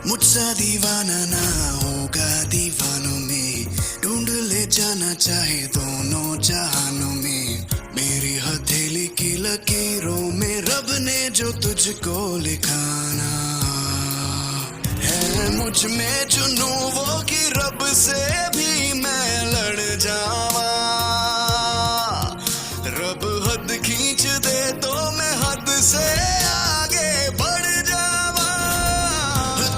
मुझसा दीवाना ना होगा दीवानों में, ढूंढ ले जाना चाहे दोनों जहानों में। मेरी हथेली की लकीरों में रब ने जो तुझको लिखाना है, मुझ में जुनू वो कि रब से भी मैं लड़ जावा। रब हद खींच दे तो मैं हद से आगे बढ़ जावा।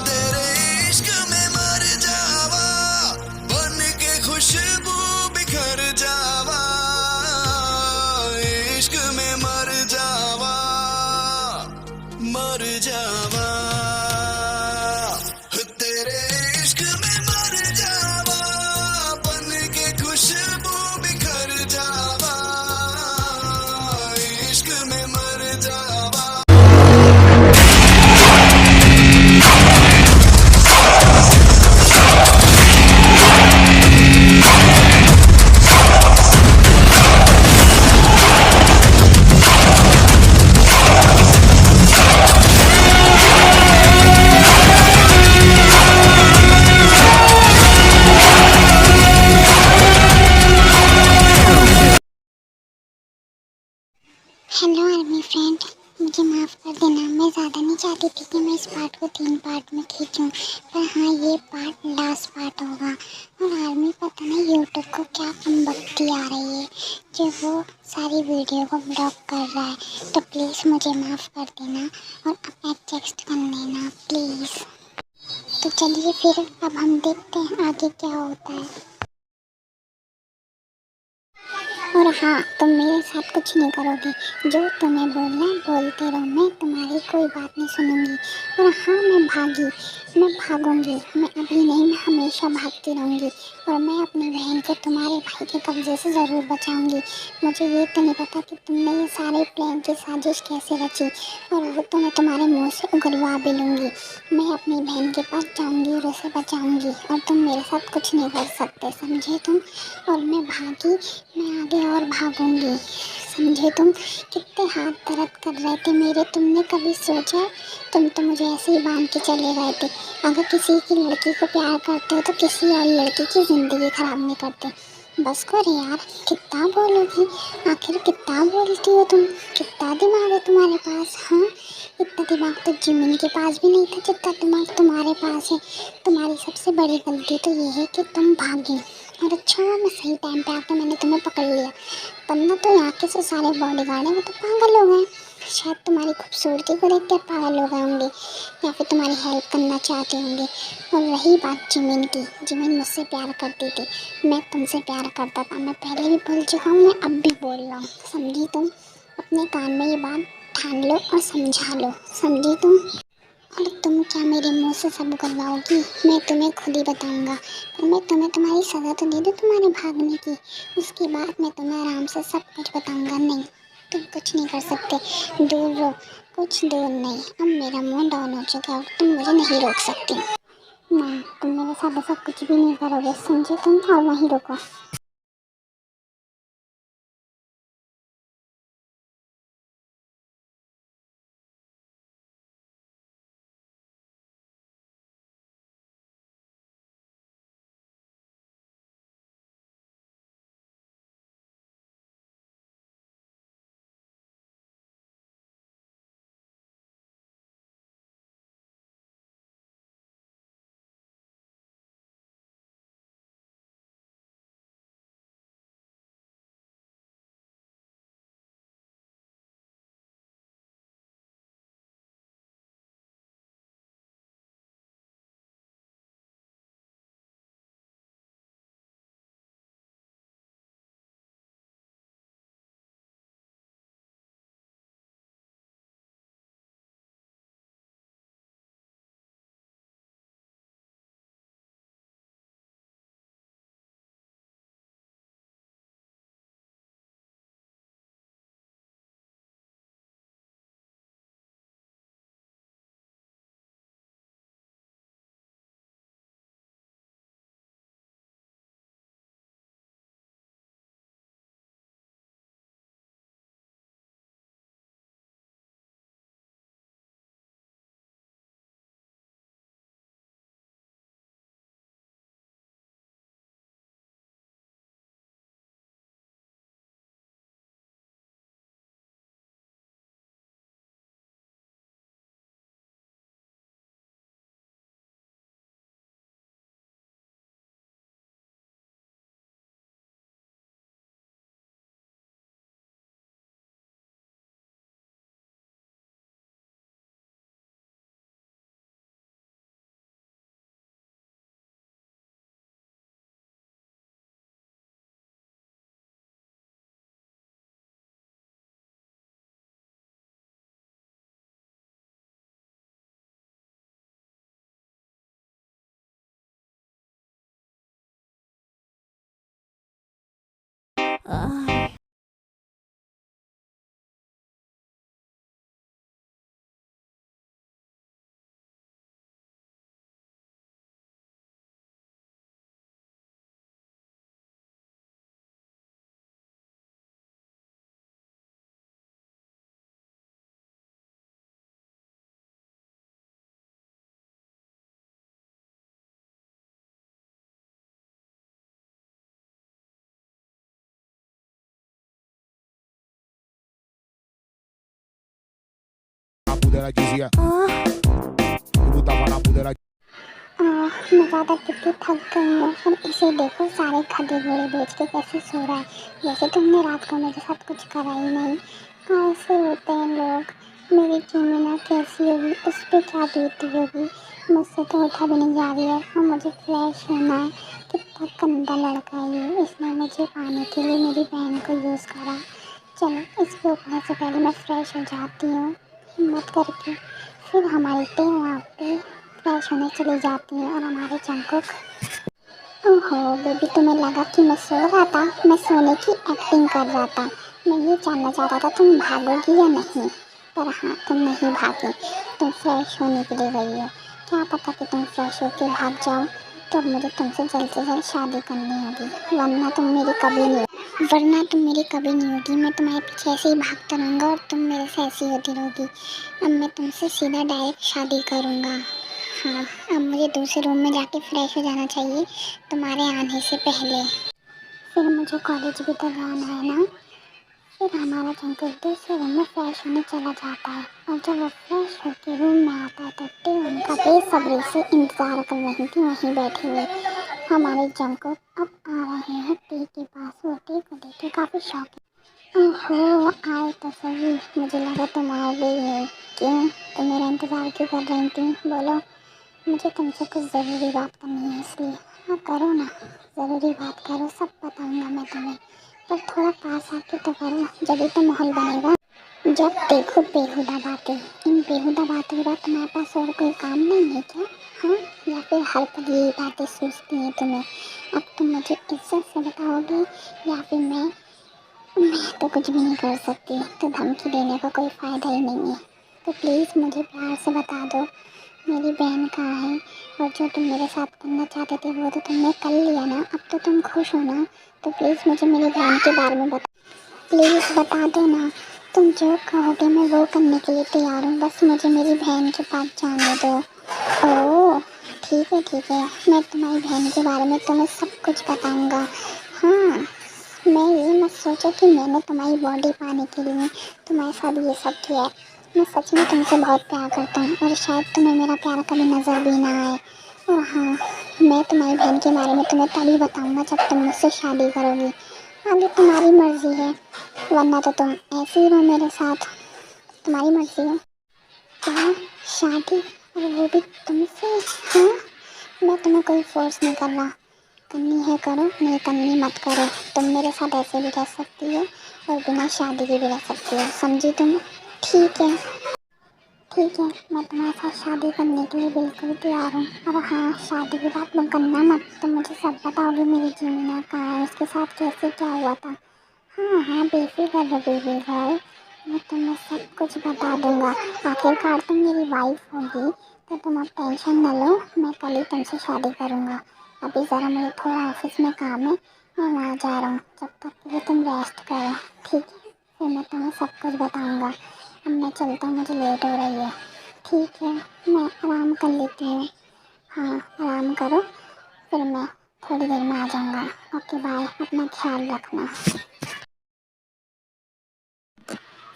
तेरे इश्क में मर जावा, बन के खुशबू बिखर जावा। इश्क में मर जावा, मर जावा। तेरे इश्क में मर जावा, बन के खुशबू बिखर जावा। इश्क में मर जावा। हेलो आर्मी फ्रेंड, मुझे माफ़ कर देना। मैं ज़्यादा नहीं चाहती थी कि मैं इस पार्ट को 3 पार्ट में खींचूं, पर हाँ, ये पार्ट लास्ट पार्ट होगा। और आर्मी पता नहीं यूट्यूब को क्या कमबख्ती आ रही है जो वो सारी वीडियो को ब्लॉक कर रहा है। तो प्लीज़ मुझे माफ़ कर देना और अब एडजस्ट कर लेना प्लीज़। तो चलिए फिर अब हम देखते हैं आगे क्या होता है। और हाँ, तुम मेरे साथ कुछ नहीं करोगे। जो तुम्हें बोलना है बोलते रहो, मैं तुम्हारी कोई बात नहीं सुनूंगी। और हाँ, मैं भागूंगी। मैं अभी नहीं, मैं हमेशा भागती रहूंगी। और मैं अपनी बहन को तुम्हारे भाई के कब्जे से ज़रूर बचाऊंगी। मुझे ये तो नहीं पता कि तुमने ये सारे प्लान की साजिश कैसे रची, और वो तो मैं तुम्हारे मुँह से उगलवा भी लूँगी। मैं अपनी बहन के पास जाऊँगी और उसे बचाऊँगी, और तुम मेरे साथ कुछ नहीं कर सकते, समझे तुम। और मैं भागी, मैं आगे और भागूंगी, समझे तुम। कितने हाथ दर्द कर रहे थे मेरे, तुमने कभी सोचा? तुम तो मुझे ऐसे ही बांध के चले गए थे। अगर किसी की लड़की को प्यार करते हो तो किसी और लड़की की ज़िंदगी ख़राब नहीं करते। बस करो यार, कितना बोलोगी? आखिर कितना बोलती हो तुम? कितना दिमाग है तुम्हारे पास? हाँ, इतना दिमाग तो जिमिन के पास भी नहीं था जितना दिमाग तुम्हारे पास है। तुम्हारी सबसे बड़ी गलती तो ये है कि तुम भागी। और अच्छा, मैं सही टाइम पे आके मैंने तुम्हें पकड़ लिया, वरना तो यहाँ के जो सारे बॉडीगार्ड हैं वो तो पागल हो गए। शायद तुम्हारी खूबसूरती को देख कर पागल हो गए होंगे, या फिर तुम्हारी हेल्प करना चाहते होंगे। और रही बात जिमिन की, जिमिन मुझसे प्यार करती थी, मैं तुमसे प्यार करता था। मैं पहले भी बोल चुका हूँ, मैं अब भी बोल रहा हूँ, समझी तुम। अपने कान में ये बात ठान लो और समझा लो, समझी तुम। और तुम क्या मेरे मुंह से सब करवाओगी? मैं तुम्हें खुद ही बताऊंगा। पर मैं तुम्हें तुम्हारी सज़ा तो दे दूँ तुम्हारे भागने की, उसके बाद मैं तुम्हें आराम से सब कुछ बताऊंगा। नहीं, तुम कुछ नहीं कर सकते, दूर रहो, कुछ दूर नहीं। अब मेरा मुंह डाउन हो चुका है और तुम मुझे नहीं रोक सकती। ना, तुम मेरे साथ ऐसा कुछ भी नहीं करोगे, समझे तुम। और वहीं रुको। Pudera dizia. Eu botava na pudera. मैं ज़्यादा कितनी थक गई हूँ और इसे देखो सारे खड़े घोड़े बेच के कैसे सो रहा है। जैसे तुमने रात को मेरे साथ कुछ करा ही नहीं। कैसे होते हैं लोग। मेरी चुमिना कैसी होगी, उस पर क्या बीती होगी। मुझसे तो उठा भी नहीं जा रही है और मुझे फ्रेश होना है। कितना गंदा लड़का है ये, इसने मुझे पाने के लिए मेरी बहन को यूज़ करा। चलो इसके उठने से पहले मैं फ्रेश हो जाती हूँ हिम्मत करके। फिर हमारी टीम वहाँ पे फ्रेश होने चली जाती है और हमारे जंकुक। ओहो बेबी, तुम्हें लगा कि मैं सो रहा था? मैं सोने की एक्टिंग कर रहा था। मैं ये जानना चाह रहा था तुम भागोगी या नहीं, पर हाँ तुम नहीं भागी। तुम फ्रेश होने के लिए गई हो। क्या पता कि तुम फ्रेश होकर भाग जाओ। तो अब मुझे तुमसे जल्द से जल्द शादी करनी होगी, वरना तुम मेरी कभी नहीं होगी। मैं तुम्हारे पीछे ऐसे ही भागता रहूँगा और तुम मेरे से ऐसी होती रहोगी। अब मैं तुमसे सीधा डायरेक्ट शादी करूँगा। हाँ, अब मुझे दूसरे रूम में जाके फ्रेश हो जाना चाहिए तुम्हारे आने से पहले। फिर मुझे कॉलेज भी तो जाना है ना। फिर हमारा जंकुक दूसरे रूम में फ्रेश होने चला जाता है और जब वो फ्रेश होकर रूम में आता है तो टी उनका बेसब्री से इंतज़ार कर रही थी वहीं बैठे हुए। हमारे जंकुक अब आ रहे हैं टी के पास। वो टी को देख के काफ़ी शौक है। ओहो आए तो सही, मुझे लगा तुम आओगे ही नहीं। क्यों, तुम मेरा इंतज़ार क्यों कर रही थी? बोलो, मुझे तुमसे कुछ ज़रूरी बात करनी है इसलिए। हाँ करो ना, ज़रूरी बात करो, सब बताऊँगा मैं तुम्हें। पर थोड़ा पास आके तो करो, जब तो माहौल बनेगा। जब देखो बेहुदा बातें। इन बेहुदा बातों के बाद तुम्हारे पास और कोई काम नहीं है क्या? हाँ, या फिर हर पल यही बातें सोचती हैं तुम्हें? अब तुम मुझे इज्जत से बताओगे या फिर मैं तो कुछ भी नहीं कर सकती, तो धमकी देने का कोई फ़ायदा ही नहीं है। तो प्लीज़ मुझे प्यार से बता दो मेरी बहन कहाँ है, और जो तुम मेरे साथ करना चाहते थे वो तो तुमने कर लिया ना, अब तो तुम खुश हो ना। तो प्लीज़ मुझे मेरी बहन के बारे में प्लीज़ बता दो ना। तुम जो कहोगे मैं वो करने के लिए तैयार हूँ, बस मुझे मेरी बहन के पास जाने दो। ओह ठीक है ठीक है, मैं तुम्हारी बहन के बारे में तुम्हें सब कुछ बताऊँगा। हाँ, मैं ये मत सोचो कि मैंने तुम्हारी बॉडी पाने के लिए तुम्हारे साथ ये सब किया है। मैं सच में तुमसे बहुत प्यार करता हूँ और शायद तुम्हें मेरा प्यार कभी नज़र भी ना आए। और हाँ, मैं तुम्हारी बहन के बारे में तुम्हें तभी बताऊँगा जब तुम मुझसे शादी करोगी। आगे तुम्हारी मर्ज़ी है, वरना तो तुम ऐसे ही रहो मेरे साथ। तुम्हारी मर्ज़ी है। क्या, शादी? और वो भी तुमसे? हाँ, मैं तुम्हें कोई फोर्स नहीं कर रहा। करनी है करो, नहीं करनी मत करो। तुम मेरे साथ ऐसे भी रह सकती हो और बिना शादी के भी रह सकती हो, समझी तुम? ठीक है ठीक है, मैं तुम्हारे साथ शादी करने के लिए बिल्कुल तैयार हूँ। और हाँ, शादी की बात तुम करना मत, तुम मुझे सब बताओगे मेरी जीना कहाँ है, उसके साथ कैसे क्या हुआ था। हाँ हाँ बेफिक्र रहो बेबी गर्ल, मैं तुम्हें सब कुछ बता दूँगा। आखिरकार तुम मेरी वाइफ होगी, तो तुम अब टेंशन न लो, मैं कल ही तुमसे शादी करूँगा। अभी ज़रा मुझे थोड़ा ऑफिस में काम है, मैं वहाँ जा रहा हूँ। जब तक के लिए तुम रेस्ट करो, ठीक है? फिर मैं तुम्हें सब कुछ बताऊँगा। अब मैं चलता हूँ, मुझे लेट हो रही है। ठीक है, मैं आराम कर लेती हूँ। हाँ आराम करो, फिर मैं थोड़ी देर में आ जाऊँगा। ओके बाय, अपना ख्याल रखना।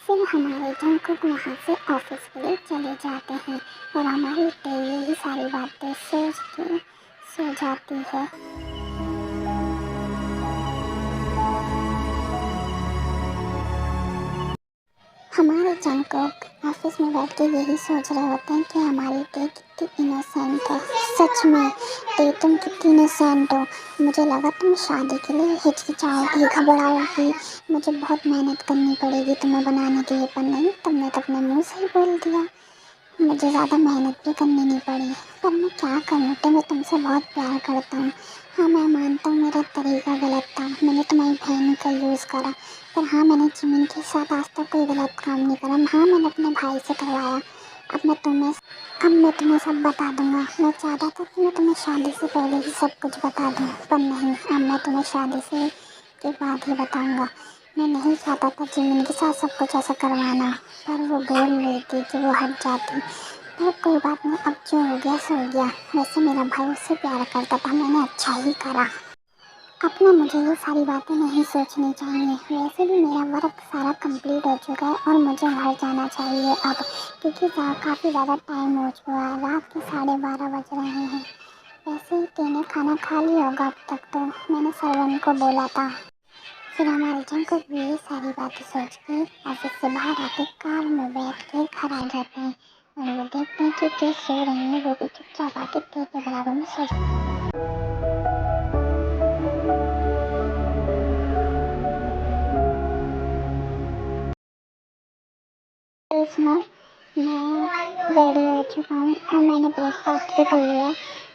फिर हमारे जंकुक वहाँ से ऑफिस के लिए चले जाते हैं और हमारी टे यही सारी बातें सोच के सो जाती है। हमारे जंकुक ऑफिस में बैठ के यही सोच रहे होते हैं कि हमारी टे कितनी इनोसेंट है। सच में टे तुम कितनी इनोसेंट हो। मुझे लगा तुम शादी के लिए हिचकिचाओगी, घबराओगी, मुझे बहुत मेहनत करनी पड़ेगी तुम्हें बनाने के लिए, पर नहीं, तुमने तो अपने मुँह से ही बोल दिया। मुझे ज़्यादा मेहनत भी करनी नहीं पड़ी, पर मैं क्या करूँ, तो मैं तुमसे बहुत प्यार करता हूँ हाँ मैं मानता हूँ मेरा तरीका गलत था, मैंने तुम्हारी बहन का यूज़ करा, पर हाँ मैंने जिमिन के साथ आज तक कोई गलत काम नहीं करा। हाँ मैंने अपने भाई से करवाया। अब मैं तुम्हें सब बता दूँगा। मैं चाहता था कि मैं तुम्हें शादी से पहले ही सब कुछ बता दूँ, पर नहीं, अब मैं तुम्हें शादी से के बाद ही बताऊँगा। मैं नहीं चाहता था जिमिन के साथ सब कुछ ऐसा करवाना, पर वो बोल रही थी कि वो हट जाती। पर कोई बात नहीं, अब जो हो गया सो हो गया। वैसे मेरा भाई उससे प्यार करता था, मैंने अच्छा ही करा। अपना मुझे ये सारी बातें नहीं सोचनी चाहिए। वैसे भी मेरा वर्क सारा कंप्लीट हो चुका है और मुझे घर जाना चाहिए अब, क्योंकि काफ़ी ज़्यादा टाइम हो चुका है, रात के 12:30 बज रहे हैं। वैसे ही तेने खाना खा लिया होगा अब तक, तो मैंने सर्वन को बोला था। फिर हमारे जंकुक भी ये सारी बातें सोच के ऑफिस से बाहर आके कार में बैठ के घर आ जाते हैं और वो देखते हैं कि तेज सो रही है, वो भी चुपचाप आके तेज के बराबर में सो जाते हैं। सुनो, मैं रेडी हो चुका हूँ और मैंने ब्रेकफास्ट भी कर लिया।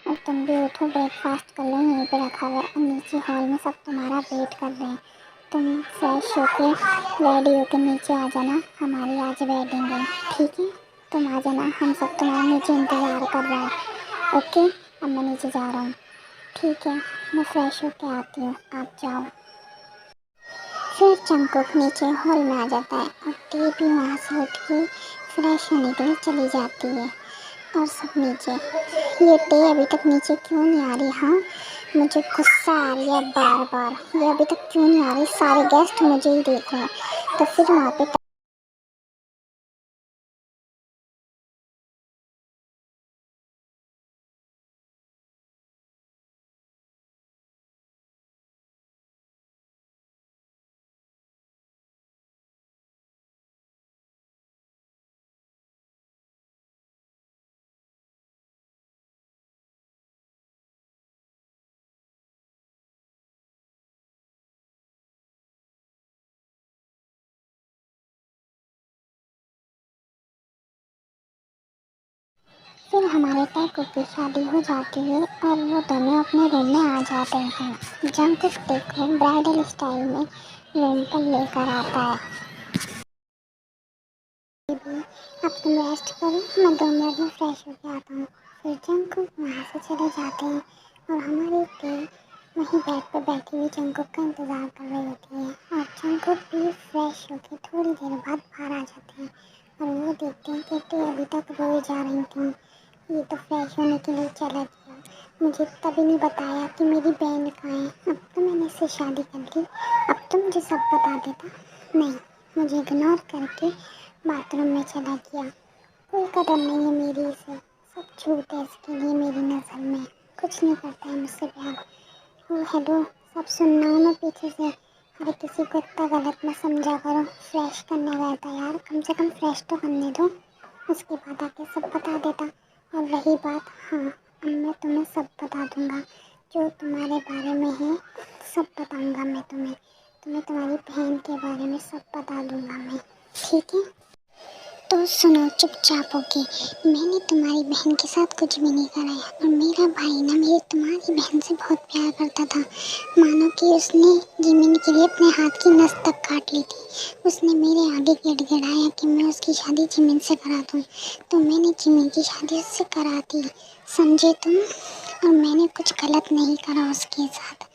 और तुम भी उठो, ब्रेकफास्ट कर लो, यहीं पे रखा हुआ है और नीचे हॉल में सब तुम्हारा वेट कर रहे हैं। तुम फ्रेश होके रेडी होके नीचे आ जाना, हमारी आज वेडिंग है, ठीक है? तुम आ जाना, हम सब तुम्हारा नीचे इंतज़ार कर रहे हैं। ओके, अब मैं नीचे जा रहा हूँ। ठीक है, मैं फ्रेश होके आती हूँ, आप जाओ। फिर जंकुक नीचे हॉल में आ जाता है और टी भी वहाँ से उठ के फ्रेश होने के लिए चली जाती है। और सब नीचे, ये टी अभी तक नीचे क्यों नहीं आ रही? हाँ, मुझे गुस्सा आ रही है बार बार, ये अभी तक क्यों नहीं आ रही? सारे गेस्ट मुझे ही देख रहे हैं। तो फिर वहाँ पे हमारे टैको की शादी हो जाती है और वो दोनों अपने रूम में आ जाते हैं। जंकुक टेको ब्राइडल स्टाइल में रूम पर लेकर आता है। बेबी, अब तुम रेस्ट करो, मैं 2 मिनट में फ्रेश होके आता हूँ। फिर जंकुक वहाँ से चले जाते हैं और हमारी टे वहीं बेड पर बैठी हुई जंकुक का इंतज़ार कर रही होती है। और जंकुक भी फ्रेश होके थोड़ी देर बाद बाहर आ जाते हैं और वो देखते हैं कि टे अभी तक रोई जा रही थी। ये तो फ्रेश होने के लिए चला गया, मुझे तभी नहीं बताया कि मेरी बहन कहाँ है। अब तो मैंने इससे शादी कर ली, अब तो मुझे सब बता देता। नहीं, मुझे इग्नोर करके बाथरूम में चला गया। कोई कदर नहीं है मेरी इसे, सब झूठ है इसके लिए मेरी नज़र में, कुछ नहीं करता है मुझसे प्यार। ओ हेलो, सब सुन रहा हूँ मैं पीछे से। अरे किसी को इतना गलत मत समझा करो, फ्रेश करने गया था यार, कम से कम फ्रेश तो करने दो, उसके बाद आके सब बता देता। और रही बात, हाँ अब मैं तुम्हें सब बता दूँगा, जो तुम्हारे बारे में है सब बताऊँगा मैं तुम्हें तुम्हारी बहन के बारे में सब बता दूँगा मैं, ठीक है? तो सुनो चुपचाप होके, मैंने तुम्हारी बहन के साथ कुछ भी नहीं करा है और मेरा भाई ना मेरी तुम्हारी बहन से बहुत प्यार करता था। मानो कि उसने जिमिन के लिए अपने हाथ की नस तक काट ली थी। उसने मेरे आगे गिड़गिड़ाया कि मैं उसकी शादी जिमिन से करा दूँ, तो मैंने जिमिन की शादी उससे करा दी, समझे तुम? और मैंने कुछ गलत नहीं करा उसके साथ।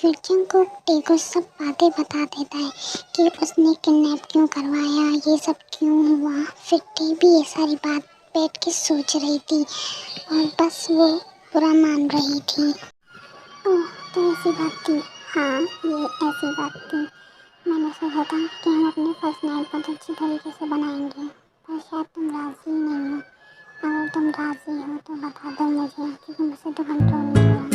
फिर जंकुक टेको सब बातें बता देता है कि उसने किडनैप क्यों करवाया, ये सब क्यों हुआ। फिर टे भी ये सारी बात बैठ के सोच रही थी और बस वो बुरा मान रही थी। ओह, तो ऐसी बात थी? हाँ, ये ऐसी बात थी। मैंने सोचा था कि हम अपने फर्स्ट नाइट बहुत अच्छी तरीके से बनाएंगे, पर शायद तुम राज़ी नहीं हो। अगर तुम राज़ी हो तो बता दो मुझे, क्योंकि मुझसे तो कंट्रोल नहीं हो रहा।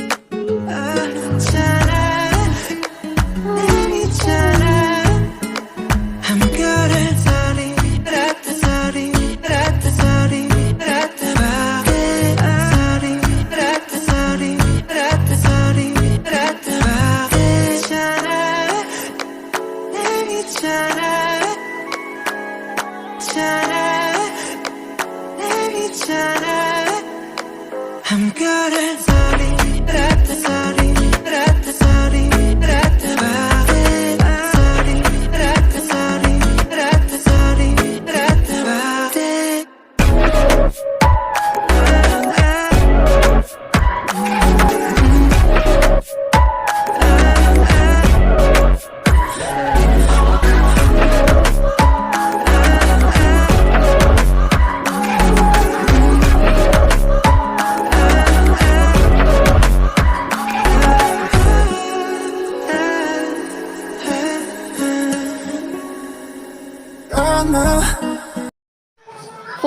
I'm good at sorry,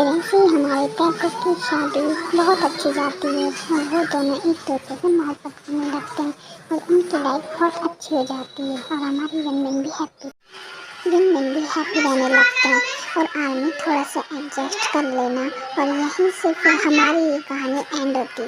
फिर ऐसे ही हमारे टैको की शादी बहुत अच्छी जाती है और वो दोनों एक दूसरे से मोहब्बत करने लगते हैं और उनकी लाइफ बहुत अच्छी हो जाती है और हमारी रनमिन भी हैप्पी रहने लगते हैं। और आर्मी थोड़ा सा एडजस्ट कर लेना और यहीं से फिर हमारी ये कहानी एंड होती है।